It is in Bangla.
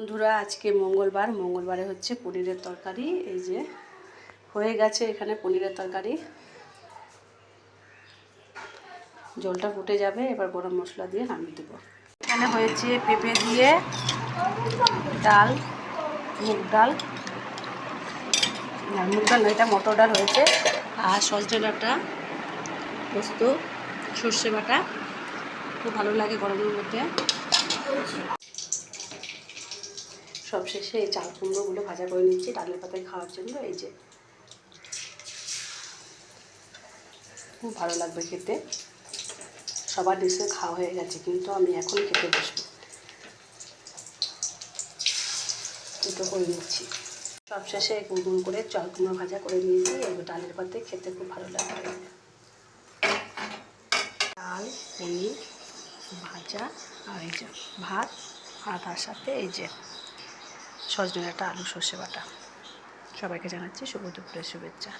বন্ধুরা, আজকে মঙ্গলবারে হচ্ছে পনিরের তরকারি। এই যে হয়ে গেছে এখানে পনিরের তরকারি, জলটা ফুটে যাবে, এবার গরম মশলা দিয়ে নামিয়ে দেবো। এখানে হয়েছে পেঁপে দিয়ে ডাল, মুগ ডাল না, এটা মটর ডাল হয়েছে, আর সজনে ডাঁটা, পোস্ত, সর্ষে বাটা, খুব ভালো লাগে গরমের মধ্যে। সবশেষে এই চাল কুমড়োগুলো ভাজা করে নিচ্ছি ডালের পাতায় খাওয়ার জন্য। এই যে খুব ভালো লাগবে খেতে। সবার নিশ্চয়ই খাওয়া হয়ে গেছে, কিন্তু আমি এখন খেতে বসবো, দুটো করে নিচ্ছি। সবশেষে গুঁড়ো করে চাল কুমড়ো ভাজা করে নিয়েছি, এবার ডালের পাতায় খেতে খুব ভালো লাগবে। ডাল, পনির ভাজা, আর এই যে ভাত, আর তার সাথে এই যে সজনে ডাঁটা, আলু, সর্ষে বাটা। সবাইকে জানাচ্ছি শুভ দুপুরের শুভেচ্ছা।